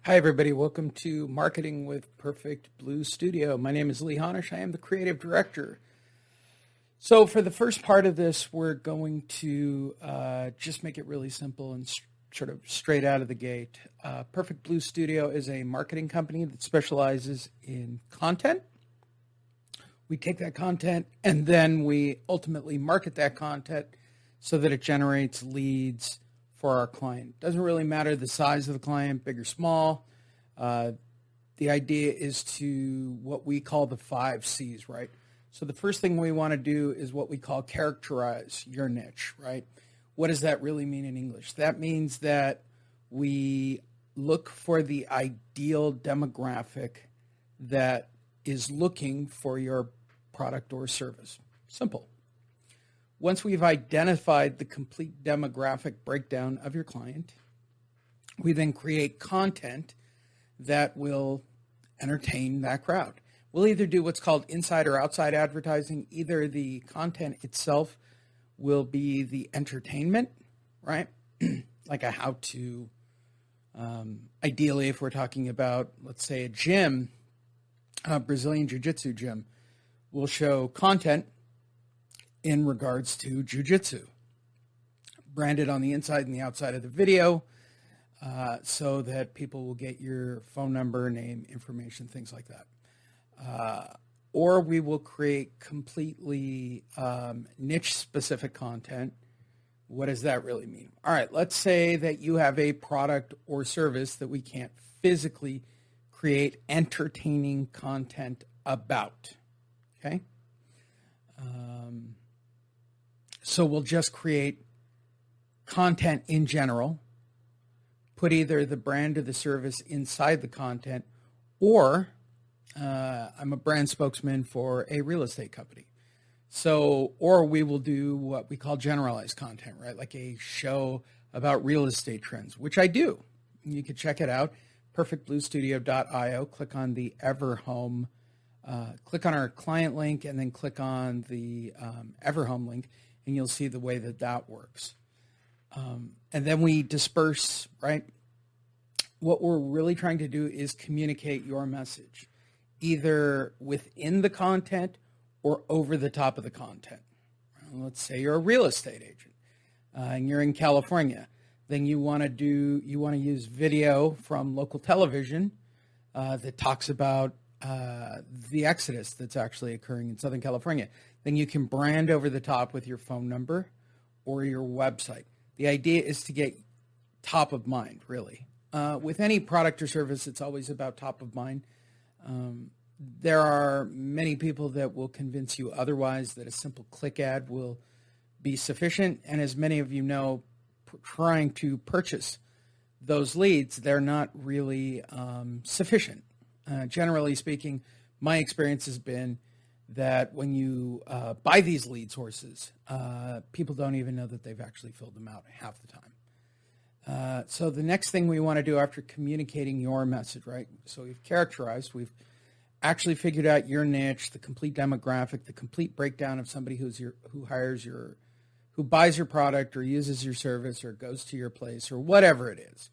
Hi, everybody. Welcome to Marketing with Perfect Blue Studio. My name is Lee Honish. I am the creative director. So for the first part of this, we're going to just make it really simple and sort of straight out of the gate. Perfect Blue Studio is a marketing company that specializes in content. We take that content and then we ultimately market that content so that it generates leads for our client. Doesn't really matter the size of the client, big or small. The idea is to what we call the 5 C's, right? So the first thing we want to do is what we call characterize your niche, right? What does that really mean in English? That means that we look for the ideal demographic that is looking for your product or service. Simple. Once we've identified the complete demographic breakdown of your client, we then create content that will entertain that crowd. We'll either do what's called inside or outside advertising. Either the content itself will be the entertainment, right? Like a how-to. Ideally, if we're talking about, let's say, a gym, a Brazilian Jiu-Jitsu gym, we'll show content in regards to jiu-jitsu, branded on the inside and the outside of the video, so that people will get your phone number, name, information, things like that. Or we will create completely niche-specific content. What does that really mean? All right, let's say that you have a product or service that we can't physically create entertaining content about, okay? So we'll just create content in general, put either the brand or the service inside the content, or I'm a brand spokesman for a real estate company. So, or we will do what we call generalized content, right? Like a show about real estate trends, which I do. You can check it out, perfectbluestudio.io, click on the Everhome, click on our client link, and then click on the Everhome link, and you'll see the way that that works. And then we disperse, right? What we're really trying to do is communicate your message, either within the content or over the top of the content. Let's say you're a real estate agent and you're in California. Then you want to use video from local television that talks about the exodus that's actually occurring in Southern California. Then you can brand over the top with your phone number or your website. The idea is to get top of mind, really. With any product or service, it's always about top of mind. There are many people that will convince you otherwise, that a simple click ad will be sufficient. And as many of you know, trying to purchase those leads, they're not really sufficient. Generally speaking, my experience has been that when you buy these lead sources, people don't even know that they've actually filled them out half the time. So the next thing we want to do after communicating your message, right? So we've characterized, we've actually figured out your niche, the complete demographic, the complete breakdown of somebody who buys your product or uses your service or goes to your place or whatever it is.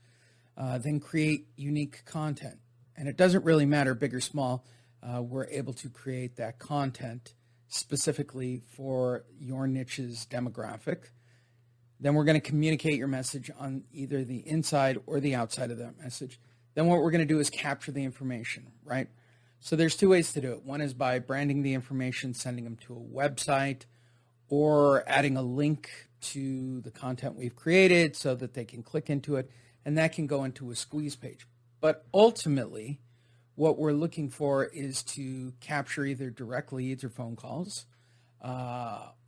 Then create unique content. And it doesn't really matter, big or small. We're able to create that content specifically for your niche's demographic. Then we're going to communicate your message on either the inside or the outside of that message. Then what we're going to do is capture the information, right? So there's 2 ways to do it. One is by branding the information, sending them to a website, or adding a link to the content we've created so that they can click into it, and that can go into a squeeze page. But ultimately, what we're looking for is to capture either direct leads or phone calls,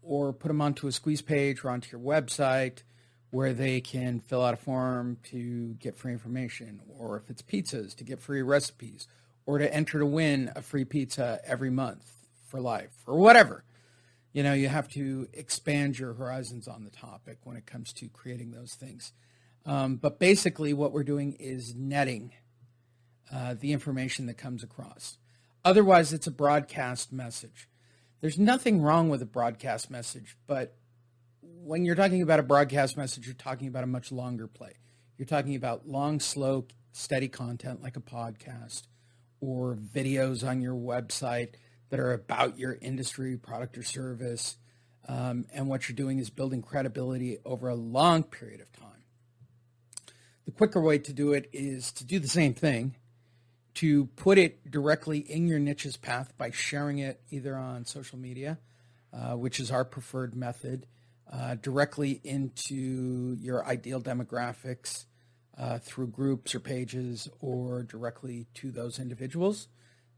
or put them onto a squeeze page or onto your website where they can fill out a form to get free information, or if it's pizzas, to get free recipes, or to enter to win a free pizza every month for life, or whatever. You know, you have to expand your horizons on the topic when it comes to creating those things. But basically what we're doing is netting the information that comes across. Otherwise, it's a broadcast message. There's nothing wrong with a broadcast message, but when you're talking about a broadcast message, you're talking about a much longer play. You're talking about long, slow steady content like a podcast or videos on your website that are about your industry, product, or service. And what you're doing is building credibility over a long period of time. The quicker way to do it is to do the same thing, to put it directly in your niche's path by sharing it either on social media, which is our preferred method, directly into your ideal demographics through groups or pages, or directly to those individuals.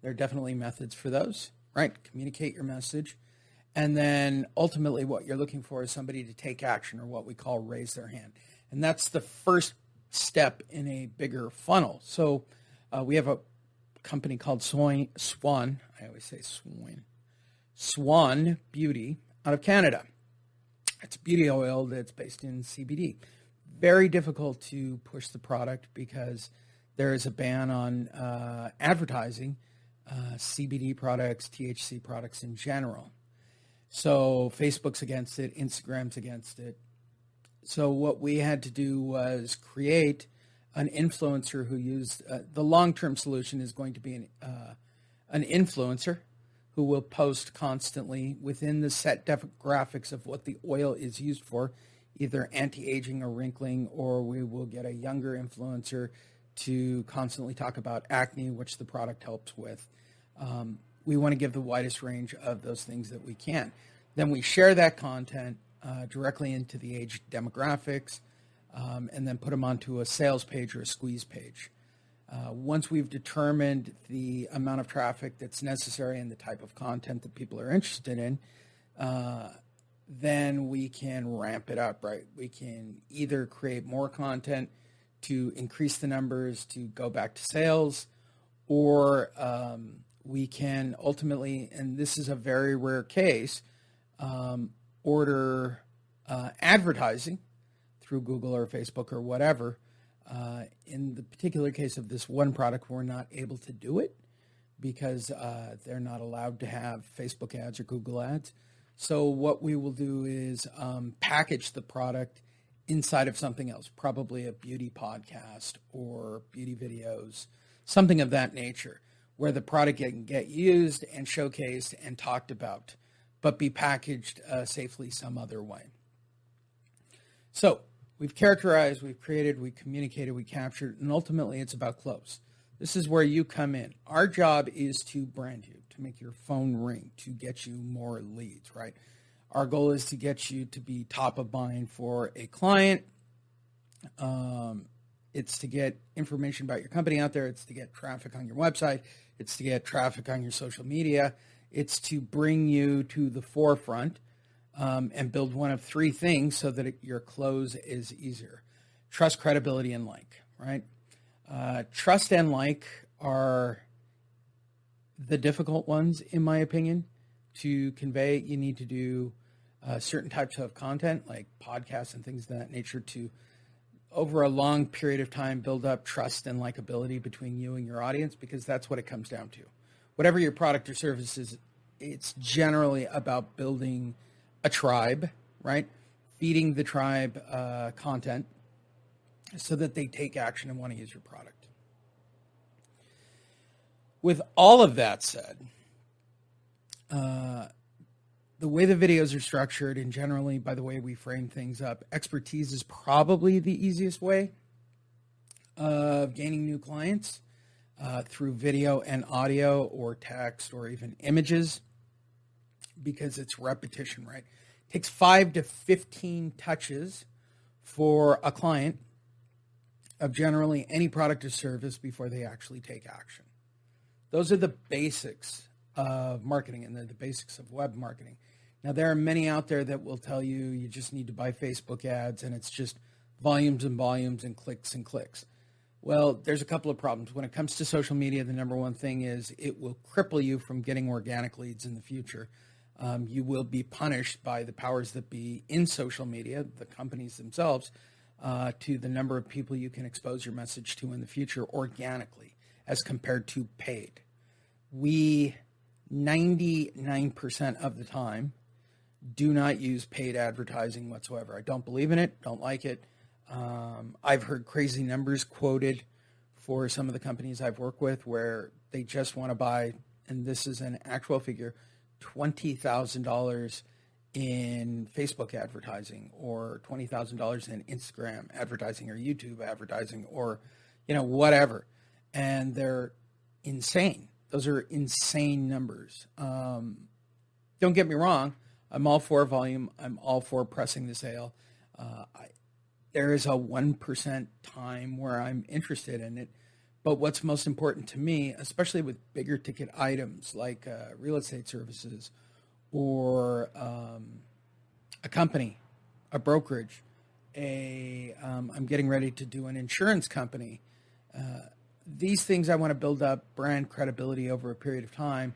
There are definitely methods for those, right? Communicate your message. And then ultimately what you're looking for is somebody to take action, or what we call raise their hand. And that's the first step in a bigger funnel. So we have a company called Swan, I always say Swan Beauty out of Canada. It's beauty oil that's based in CBD. Very difficult to push the product because there is a ban on advertising CBD products, THC products in general. So Facebook's against it, Instagram's against it. So what we had to do was create an influencer who used, the long-term solution is going to be an influencer who will post constantly within the set demographics of what the oil is used for, either anti-aging or wrinkling, or we will get a younger influencer to constantly talk about acne, which the product helps with. We want to give the widest range of those things that we can. Then we share that content directly into the age demographics, and then put them onto a sales page or a squeeze page. Once we've determined the amount of traffic that's necessary and the type of content that people are interested in, then we can ramp it up, right? We can either create more content to increase the numbers to go back to sales, or we can ultimately, and this is a very rare case, order advertising through Google or Facebook or whatever. In the particular case of this one product, we're not able to do it because they're not allowed to have Facebook ads or Google ads. So what we will do is package the product inside of something else, probably a beauty podcast or beauty videos, something of that nature, where the product can get used and showcased and talked about, but be packaged safely some other way. So we've characterized, we've created, we communicated, we captured, and ultimately it's about close. This is where you come in. Our job is to brand you, to make your phone ring, to get you more leads, right? Our goal is to get you to be top of mind for a client. It's to get information about your company out there. It's to get traffic on your website. It's to get traffic on your social media. It's to bring you to the forefront and build one of three things so that your close is easier. Trust, credibility, and like, right? Trust and like are the difficult ones, in my opinion, to convey. You need to do certain types of content, like podcasts and things of that nature, to, over a long period of time, build up trust and likability between you and your audience, because that's what it comes down to. Whatever your product or service is, it's generally about building a tribe, right? Feeding the tribe content so that they take action and want to use your product. With all of that said, the way the videos are structured, and generally by the way we frame things up, expertise is probably the easiest way of gaining new clients through video and audio or text or even images, because it's repetition, right? It takes 5 to 15 touches for a client of generally any product or service before they actually take action. Those are the basics of marketing, and they're the basics of web marketing. Now, there are many out there that will tell you you just need to buy Facebook ads and it's just volumes and volumes and clicks and clicks. Well, there's a couple of problems. When it comes to social media, the number one thing is it will cripple you from getting organic leads in the future. You will be punished by the powers that be in social media, the companies themselves, to the number of people you can expose your message to in the future organically as compared to paid. We, 99% of the time, do not use paid advertising whatsoever. I don't believe in it, don't like it. I've heard crazy numbers quoted for some of the companies I've worked with where they just want to buy, and this is an actual figure, $20,000 in Facebook advertising or $20,000 in Instagram advertising or YouTube advertising or, whatever. And they're insane. Those are insane numbers. Don't get me wrong. I'm all for volume. I'm all for pressing the sale. There is a 1% time where I'm interested in it. But what's most important to me, especially with bigger ticket items like real estate services or a company, a brokerage, I'm getting ready to do an insurance company. These things I want to build up brand credibility over a period of time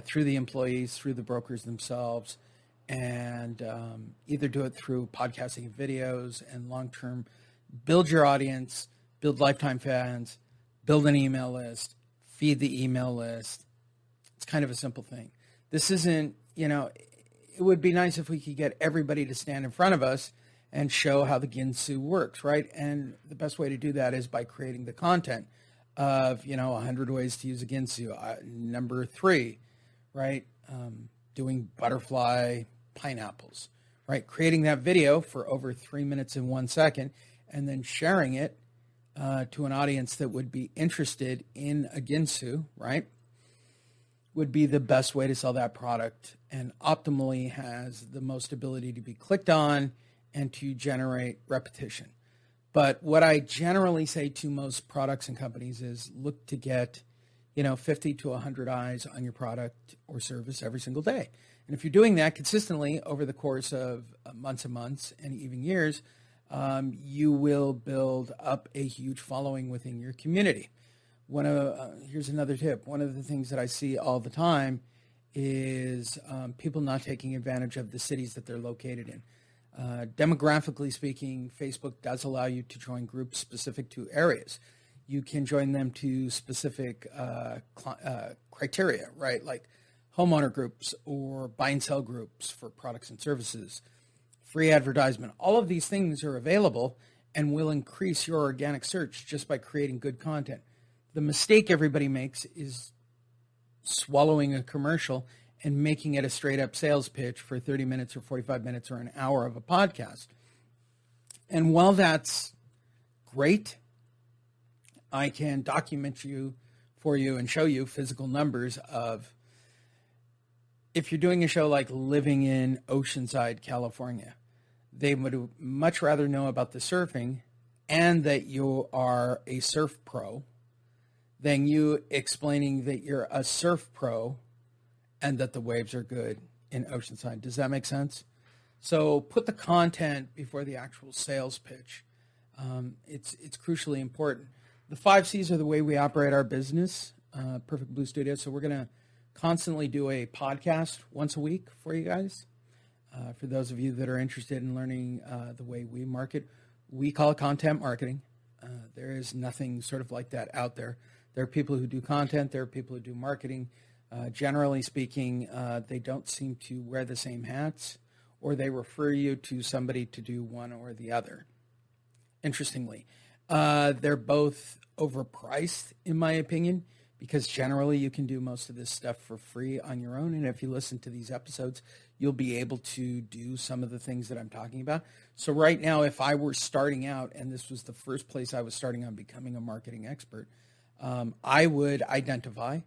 through the employees, through the brokers themselves, and either do it through podcasting videos and long-term build your audience, build lifetime fans, build an email list, feed the email list. It's kind of a simple thing. This isn't, it would be nice if we could get everybody to stand in front of us and show how the Ginsu works, right? And the best way to do that is by creating the content of, 100 ways to use a Ginsu. Number 3, right? Doing butterfly pineapples, right? Creating that video for over 3 minutes and 1 second and then sharing it to an audience that would be interested in a Ginsu, right? Would be the best way to sell that product and optimally has the most ability to be clicked on and to generate repetition. But what I generally say to most products and companies is look to get, 50 to 100 eyes on your product or service every single day. And if you're doing that consistently over the course of months and months and even years, you will build up a huge following within your community. Here's another tip. One of the things that I see all the time is people not taking advantage of the cities that they're located in. Demographically speaking, Facebook does allow you to join groups specific to areas. You can join them to specific criteria, right? Like homeowner groups or buy and sell groups for products and services, free advertisement. All of these things are available and will increase your organic search just by creating good content. The mistake everybody makes is swallowing a commercial and making it a straight up sales pitch for 30 minutes or 45 minutes or an hour of a podcast. And while that's great, I can document for you and show you physical numbers of if you're doing a show like living in Oceanside, California, they would much rather know about the surfing and that you are a surf pro than you explaining that you're a surf pro and that the waves are good in Oceanside. Does that make sense? So put the content before the actual sales pitch. It's crucially important. The 5 C's are the way we operate our business, Perfect Blue Studio. So we're going to constantly do a podcast once a week for you guys. For those of you that are interested in learning the way we market, we call it content marketing. There is nothing sort of like that out there. There are people who do content. There are people who do marketing. Generally speaking, they don't seem to wear the same hats, or they refer you to somebody to do one or the other. Interestingly, they're both overpriced, in my opinion, because generally you can do most of this stuff for free on your own. And if you listen to these episodes, you'll be able to do some of the things that I'm talking about. So right now, if I were starting out and this was the first place I was starting on becoming a marketing expert, I would identify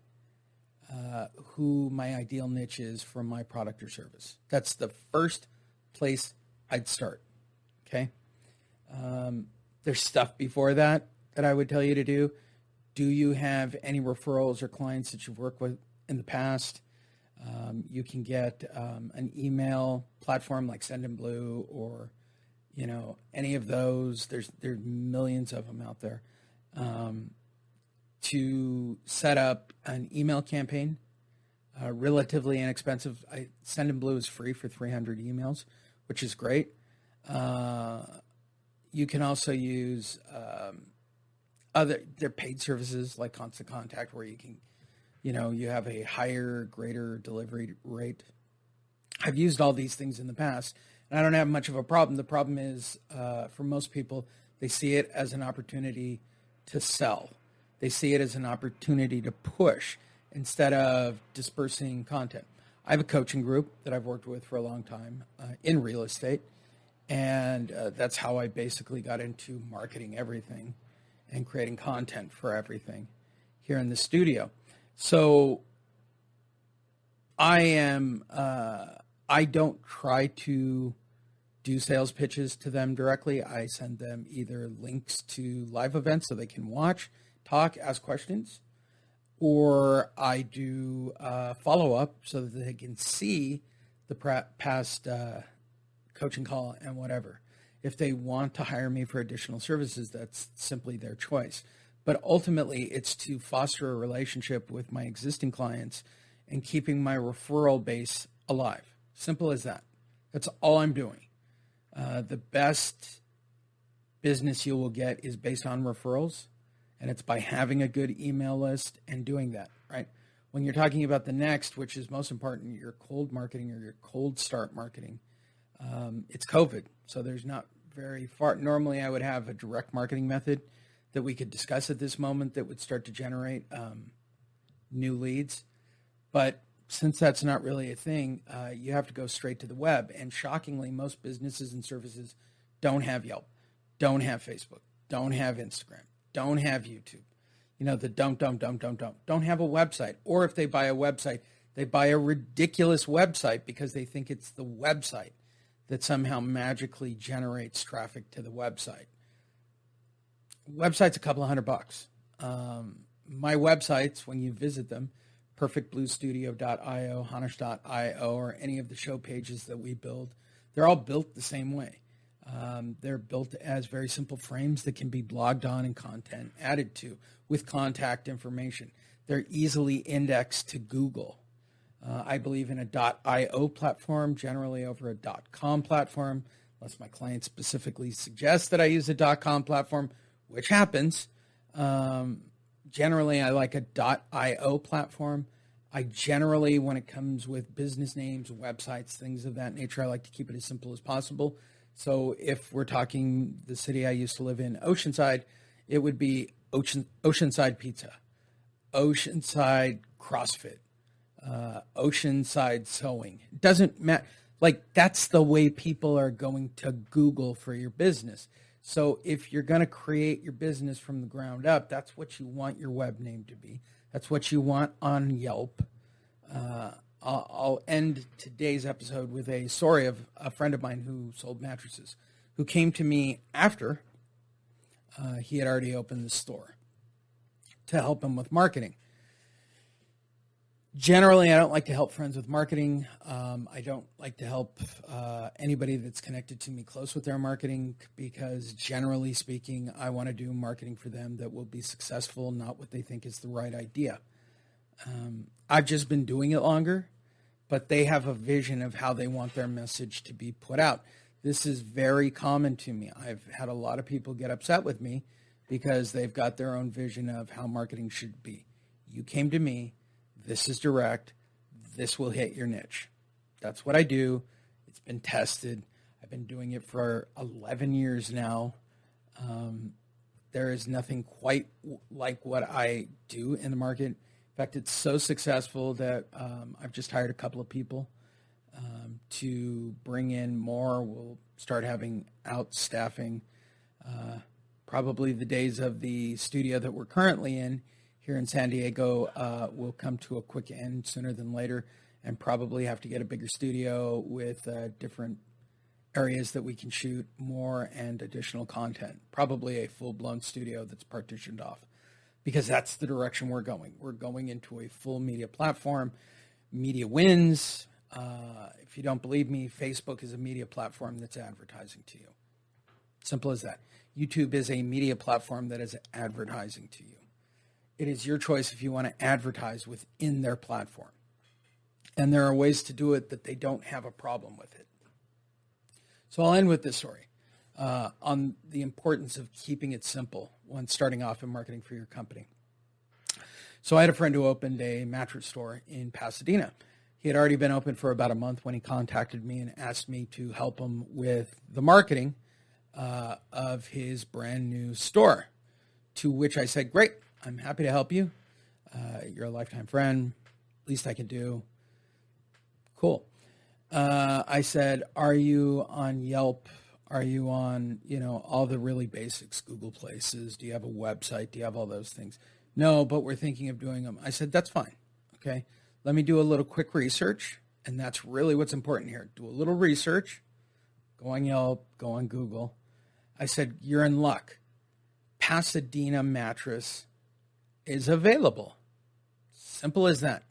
who my ideal niche is for my product or service. That's the first place I'd start. Okay. There's stuff before that I would tell you to do. Do you have any referrals or clients that you've worked with in the past? You can get an email platform like Sendinblue or, any of those. There's millions of them out there. To set up an email campaign, relatively inexpensive. Sendinblue is free for 300 emails, which is great. You can also use they're paid services like Constant Contact where you can, you have a higher, greater delivery rate. I've used all these things in the past, and I don't have much of a problem. The problem is, for most people, they see it as an opportunity to sell. They see it as an opportunity to push instead of dispersing content. I have a coaching group that I've worked with for a long time in real estate, and that's how I basically got into marketing everything and creating content for everything here in the studio. So I don't try to do sales pitches to them directly. I send them either links to live events so they can watch, talk, ask questions, or I do follow-up so that they can see the past coaching call and whatever. If they want to hire me for additional services, that's simply their choice. But ultimately, it's to foster a relationship with my existing clients and keeping my referral base alive. Simple as that. That's all I'm doing. The best business you will get is based on referrals, and it's by having a good email list and doing that, right? When you're talking about the next, which is most important, your cold marketing or your cold start marketing, it's COVID, so there's not very far. Normally, I would have a direct marketing method that we could discuss at this moment that would start to generate new leads. But since that's not really a thing, you have to go straight to the web. And shockingly, most businesses and services don't have Yelp, don't have Facebook, don't have Instagram, don't have YouTube. You know, the don't have a website. Or if they buy a website, they buy a ridiculous website because they think it's the website that somehow magically generates traffic to the website. Website's a couple of $100. My websites, when you visit them, perfectbluestudio.io, honish.io, or any of the show pages that we build, they're all built the same way. They're built as very simple frames that can be blogged on and content added to with contact information. They're easily indexed to Google. I believe in a .io platform, generally over a .com platform, unless my client specifically suggests that I use a .com platform, which happens. Generally, I like a .io platform. I generally, when it comes with business names, websites, things of that nature, I like to keep it as simple as possible. So if we're talking the city I used to live in, Oceanside, it would be Oceanside Pizza, Oceanside CrossFit, Oceanside Sewing. It doesn't matter. Like, that's the way people are going to Google for your business. So if you're going to create your business from the ground up, that's what you want your web name to be. That's what you want on Yelp. I'll end today's episode with a story of a friend of mine who sold mattresses, who came to me after he had already opened the store to help him with marketing. Generally, I don't like to help friends with marketing. I don't like to help anybody that's connected to me close with their marketing because, generally speaking, I want to do marketing for them that will be successful, not what they think is the right idea. I've just been doing it longer, but they have a vision of how they want their message to be put out. This is very common to me. I've had a lot of people get upset with me because they've got their own vision of how marketing should be. You came to me. This is direct. This will hit your niche. That's what I do. It's been tested. I've been doing it for 11 years now. There is nothing quite like what I do in the market. In fact, it's so successful that I've just hired a couple of people to bring in more. We'll start having out staffing. Probably the days of the studio that we're currently in here in San Diego will come to a quick end sooner than later, and probably have to get a bigger studio with different areas that we can shoot more and additional content. Probably a full-blown studio that's partitioned off, because that's the direction we're going. We're going into a full media platform. Media wins. If you don't believe me, Facebook is a media platform that's advertising to you. Simple as that. YouTube is a media platform that is advertising to you. It is your choice if you want to advertise within their platform. And there are ways to do it that they don't have a problem with it. So I'll end with this story on the importance of keeping it simple when starting off in marketing for your company. So I had a friend who opened a mattress store in Pasadena. He had already been open for about a month when he contacted me and asked me to help him with the marketing of his brand new store, to which I said, great. I'm happy to help you. You're a lifetime friend. Least I can do. Cool. I said, are you on Yelp? Are you on, all the really basics, Google Places? Do you have a website? Do you have all those things? No, but we're thinking of doing them. I said, that's fine. Okay. Let me do a little quick research. And that's really what's important here. Do a little research. Go on Yelp. Go on Google. I said, you're in luck. Pasadena mattress is available. Simple as that.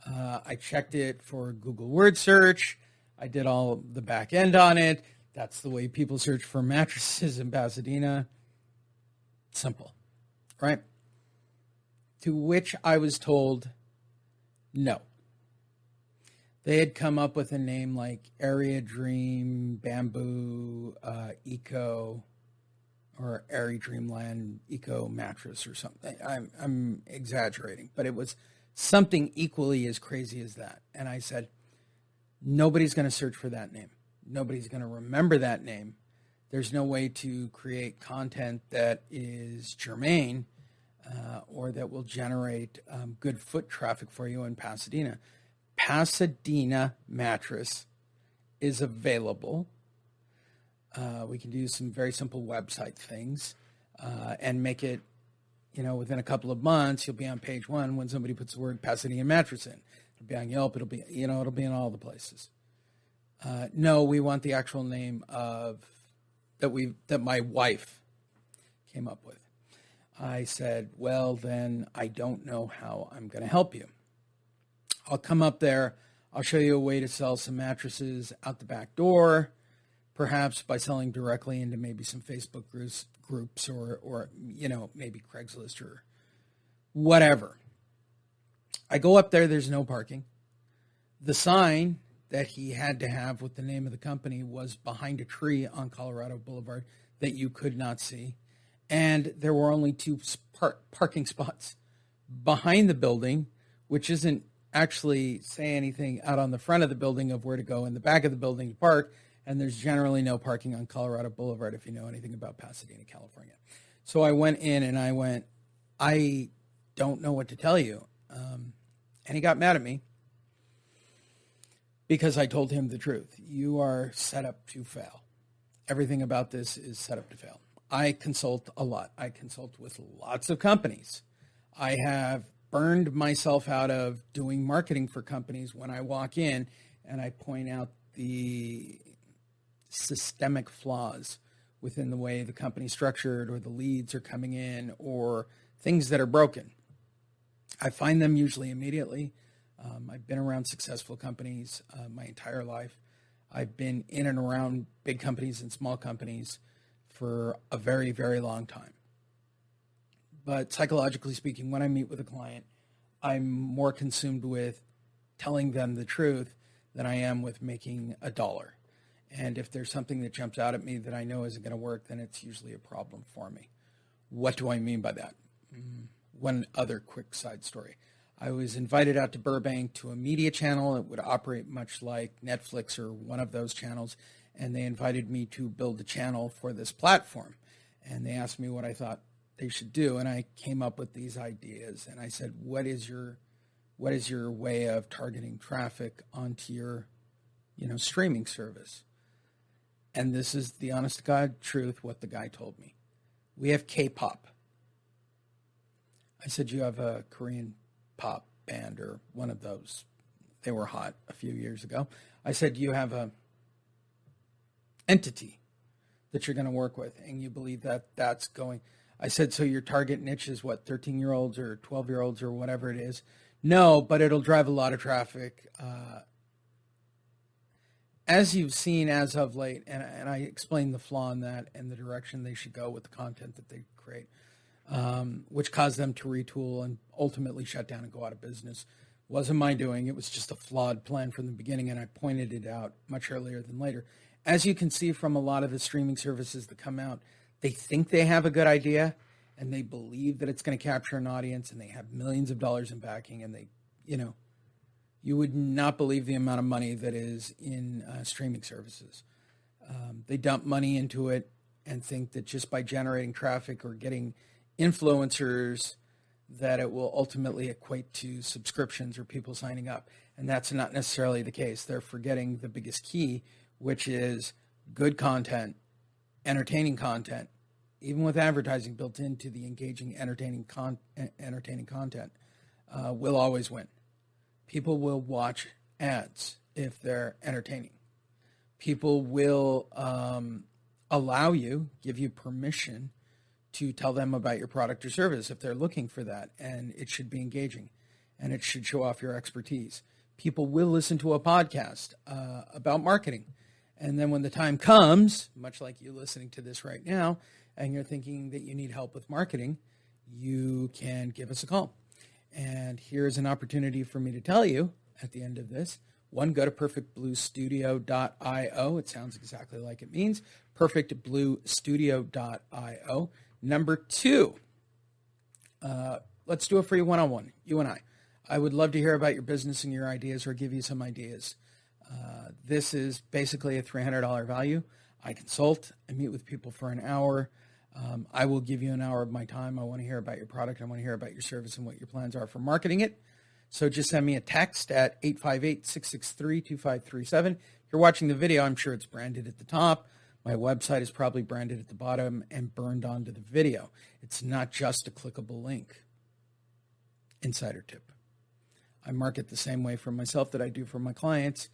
I checked it for Google word search. I did all the back end on it. That's the way people search for mattresses in Pasadena. Simple, right? To which I was told, no. They had come up with a name like Area Dream, Bamboo, Eco, or Airy Dreamland Eco Mattress or something. I'm exaggerating, but it was something equally as crazy as that. And I said, nobody's going to search for that name. Nobody's going to remember that name. There's no way to create content that is germane or that will generate good foot traffic for you in Pasadena. Pasadena mattress is available. We can do some very simple website things and make it, within a couple of months, you'll be on page one when somebody puts the word Pasadena mattress in. It'll be on Yelp. It'll be in all the places. No, we want the actual name that my wife came up with. I said, well, then I don't know how I'm going to help you. I'll come up there. I'll show you a way to sell some mattresses out the back door, perhaps by selling directly into maybe some Facebook groups or maybe Craigslist or whatever. I go up there. There's no parking. The sign that he had to have with the name of the company was behind a tree on Colorado Boulevard that you could not see. And there were only two parking spots behind the building, which isn't actually say anything out on the front of the building of where to go in the back of the building to park. And there's generally no parking on Colorado Boulevard if you know anything about Pasadena, California. So I went in and I don't know what to tell you. And he got mad at me because I told him the truth. You are set up to fail. Everything about this is set up to fail. I consult a lot. I consult with lots of companies. I have burned myself out of doing marketing for companies when I walk in and I point out the systemic flaws within the way the company's structured or the leads are coming in or things that are broken. I find them usually immediately. I've been around successful companies my entire life. I've been in and around big companies and small companies for a very, very long time. But psychologically speaking, when I meet with a client, I'm more consumed with telling them the truth than I am with making a dollar. And if there's something that jumps out at me that I know isn't going to work, then it's usually a problem for me. What do I mean by that? One other quick side story. I was invited out to Burbank to a media channel. It would operate much like Netflix or one of those channels. And they invited me to build a channel for this platform. And they asked me what I thought they should do. And I came up with these ideas. And I said, what is your way of targeting traffic onto your, streaming service? And this is the honest to God truth, what the guy told me. We have K-pop. I said, you have a Korean pop band or one of those. They were hot a few years ago. I said, you have a entity that you're going to work with, and you believe that that's going. I said, so your target niche is what, 13-year-olds or 12-year-olds or whatever it is? No, but it'll drive a lot of traffic. As you've seen as of late, and I explained the flaw in that and the direction they should go with the content that they create, which caused them to retool and ultimately shut down and go out of business. Wasn't my doing. It was just a flawed plan from the beginning, and I pointed it out much earlier than later. As you can see from a lot of the streaming services that come out, they think they have a good idea, and they believe that it's going to capture an audience, and they have millions of dollars in backing, and they, you would not believe the amount of money that is in streaming services. They dump money into it and think that just by generating traffic or getting influencers that it will ultimately equate to subscriptions or people signing up. And that's not necessarily the case. They're forgetting the biggest key, which is good content, entertaining content, even with advertising built into the engaging, entertaining content, will always win. People will watch ads if they're entertaining. People will allow you, give you permission to tell them about your product or service if they're looking for that, and it should be engaging, and it should show off your expertise. People will listen to a podcast about marketing, and then when the time comes, much like you listening to this right now, and you're thinking that you need help with marketing, you can give us a call. And here's an opportunity for me to tell you at the end of this. One, go to perfectbluestudio.io. It sounds exactly like it means. perfectbluestudio.io. Number two, let's do a free one-on-one, you and I. I would love to hear about your business and your ideas or give you some ideas. This is basically a $300 value. I consult. I meet with people for an hour. I will give you an hour of my time. I want to hear about your product. I want to hear about your service and what your plans are for marketing it. So just send me a text at 858-663-2537. If you're watching the video, I'm sure it's branded at the top. My website is probably branded at the bottom and burned onto the video. It's not just a clickable link. Insider tip. I market the same way for myself that I do for my clients.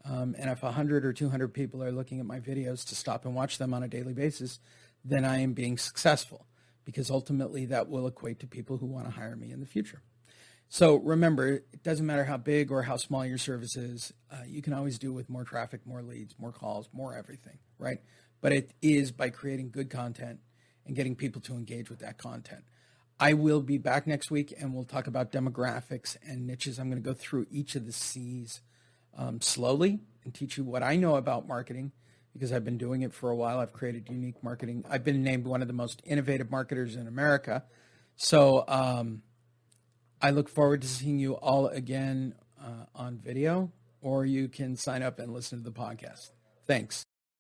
And if 100 or 200 people are looking at my videos to stop and watch them on a daily basis, then I am being successful, because ultimately that will equate to people who want to hire me in the future. So remember, it doesn't matter how big or how small your service is. You can always do with more traffic, more leads, more calls, more everything, right? But it is by creating good content and getting people to engage with that content. I will be back next week, and we'll talk about demographics and niches. I'm going to go through each of the C's slowly and teach you what I know about marketing, because I've been doing it for a while. I've created unique marketing. I've been named one of the most innovative marketers in America. So I look forward to seeing you all again on video, or you can sign up and listen to the podcast. Thanks.